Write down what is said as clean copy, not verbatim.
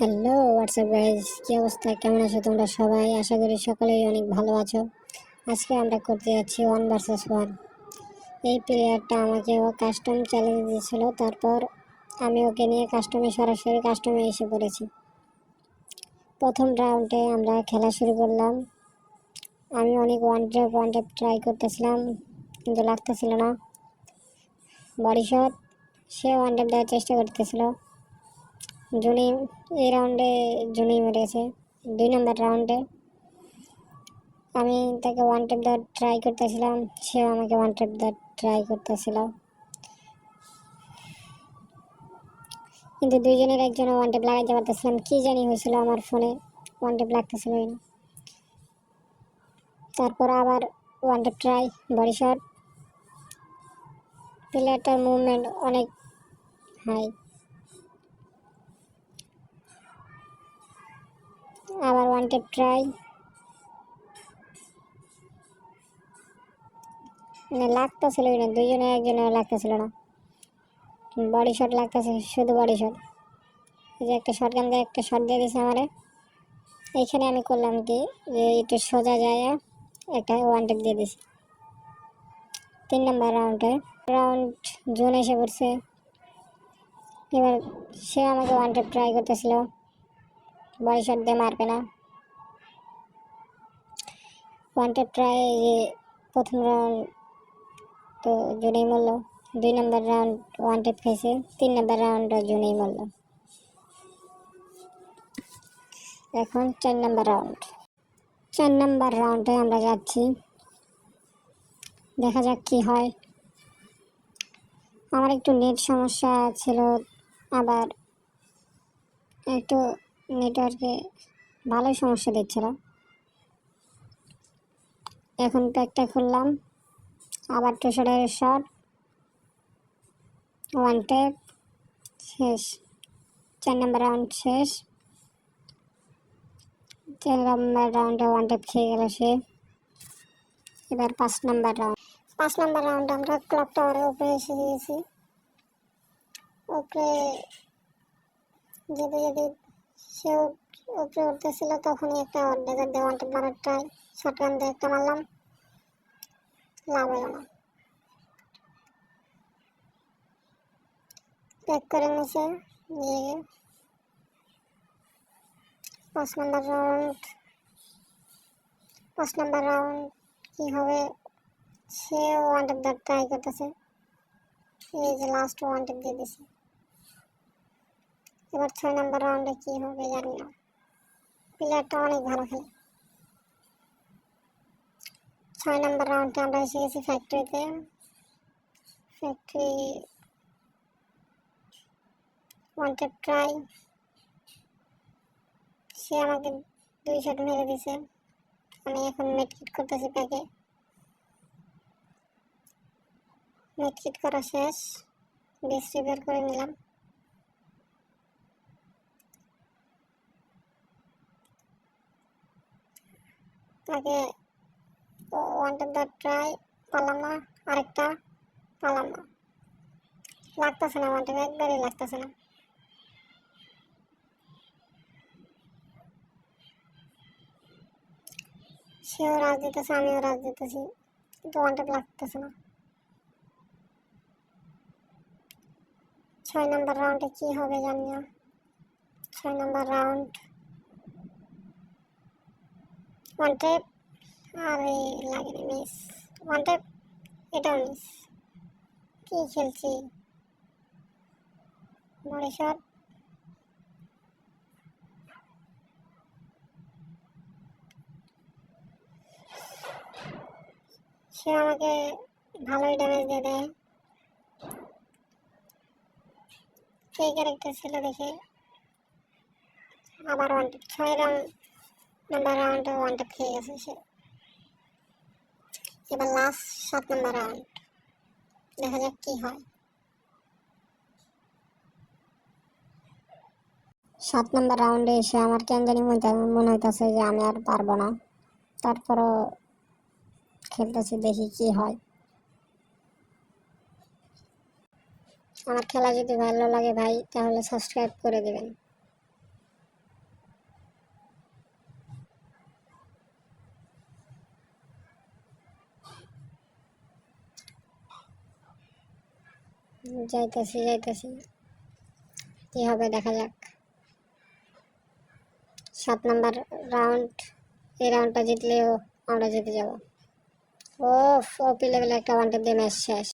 Hello WhatsApp guys, কি অবস্থা? কেমন আছো তোমরা সবাই? আশা করি সকলেই অনেক ভালো আছো। আজকে আমরা করতে যাচ্ছি 1 vs 1। এই প্লেয়ারটা আমাকে ও কাস্টম চ্যালেঞ্জ দিয়েছিল, তারপর আমি ওকে নিয়ে সরাসরি কাস্টমে এসে পড়েছি। প্রথম রাউন্ডে আমরা খেলা শুরু করলাম। আমি অনেক ওয়ান ট্যাপ ট্রাই করতেছিলাম, কিন্তু লাগতেছিল না। বডি শট, সে ওয়ান ট্যাপ দেওয়ার চেষ্টা করতেছিল। জুনি এই রাউন্ডে জুনি মেরেছে। 2 নম্বর রাউন্ডে আমি তাকে ওয়ান ট্যাপ দেওয়ার ট্রাই করতেছিলাম, সেও আমাকে ওয়ান ট্যাপ দেওয়ার ট্রাই করতেছিল, কিন্তু দুইজনের একজনে ওয়ান ট্যাপ লাগাইতে পারতেছিলাম। কি জানি হয়েছিল, আমার ফোনে ওয়ান ট্যাপ লাগতেছিল না। তারপর আবার one tap try, body shot. প্লেয়ারটার মুভমেন্ট অনেক হাই। আবার ওয়ান ট্যাপ ট্রাই, মানে লাগতেছিল না, দুইজনের একজনের লাগতেছিল না। বডি শট লাগতেছে, শুধু বডি শট। এই যে একটা শটগান দিয়ে একটা শট দিয়ে দিয়েছে আমারে। এইখানে আমি করলাম কি, যে একটু সোজা যায় একটা ওয়ান ট্যাপ দিয়ে দিছি। 3 নম্বর রাউন্ড জোন এসে পড়ছে। এবার সে আমাকে ওয়ান ট্যাপ ট্রাই করতেছিল, বডি শট দিয়ে মারবে না। ওয়ান ট্যাপ ট্রাই, যে প্রথম রাউন্ড তো জুনেই মরল। 2 নম্বর রাউন্ড ওয়ান ট্যাপ খাইছে। 3 নম্বর রাউন্ড জুনেই মরল। এখন 4 নম্বর রাউন্ডে আমরা যাচ্ছি, দেখা যাক কি হয়। আমার একটু নেট সমস্যা ছিল, আবার একটু নেটওয়ার্কে ভালোই সমস্যা দিচ্ছিল। এখন প্যাকটা খুললাম, আবার টুশারের শট, ওয়ান ট্যাপ, শেষ। 4 নম্বর রাউন্ড শেষ। 4 নম্বর রাউন্ডে ওয়ান ট্যাপ খেয়ে গেল সে। এবার 5 নম্বর রাউন্ডে আমরা ক্লক টাওয়ারের উপরে এসে গিয়েছি। উপরে যেতে যেতে সে উপরে উঠতেছিল, তখনই একটা ডেজার দিয়ে ওয়ান ট্যাপ মারার ট্রাই, শটগান দিয়ে একটা মারলাম, লাভ হলো না। প্যাক করে নিচে নিয়ে গিয়ে 5 নম্বর রাউন্ড কি হবে? সে ওয়ান ট্যাপ দেওয়ার ট্রাই করতেছে, এই যে লাস্ট ওয়ান ট্যাপ দিয়ে দিছে। এবার 6 নম্বর রাউন্ডে কি হবে জানি না, প্লেয়ারটা অনেক ভালো খেলে। 6 নম্বর রাউন্ডে আমরা এসে গেছি ফ্যাক্টরি ওয়ান ট্যাপ ট্রাই, সে আমাকে 2 শট মেরে দিছে। আমি এখন মেডকিট করতেছি প্যাকে। মেডকিট করা শেষ, বেস্ট রিপেয়ার করে নিলাম। তাকে ওয়ান ট্যাপ দেওয়ার ট্রাই, পারলাম না। আরেকটা, পারলাম না, লাগতেছে না ওয়ান ট্যাপ, একবারই লাগতেছে না। সেও রাজ দিতেছে, আমিও রাজ দিতেছি, কিন্তু ওয়ান ট্যাপ লাগতেছে না। 6 নম্বর রাউন্ডে কি হবে জানি না। 6 নম্বর রাউন্ড ওয়ান ট্যাপ, আরে লাগেনি, মিস। ওয়ান ট্যাপ, এটাও মিস। কি খেলছি, বড় শট। সে আমাকে ভালোই ড্যামেজ দিয়ে দেয়। সেই ক্যারেক্টার ছিল দেখে। আবার ওয়ান ট্যাপ, 6 নম্বর রাউন্ডে ওয়ান ট্যাপ খেয়ে গেছে সে। এবার লাস্ট 7 নম্বর রাউন্ড, দেখা যাক কি হয়। 7 নম্বর রাউন্ডে এসে আমার কেন জানি মনে হইতেছে যে আমি আর পারবো না, তারপরও খেলতেছি, দেখি কি হয়। আমার খেলা যদি ভালো লাগে ভাই, তাহলে সাবস্ক্রাইব করে দিবেন। যাইতেছি কি হবে দেখা যাক। 7 নাম্বার রাউন্ড, এই রাউন্ডটা জিতলেও আমরা জিতে যাব। ওপি লেভেলে একটা ওয়ান ট্যাপ দিয়ে ম্যাচ শেষ।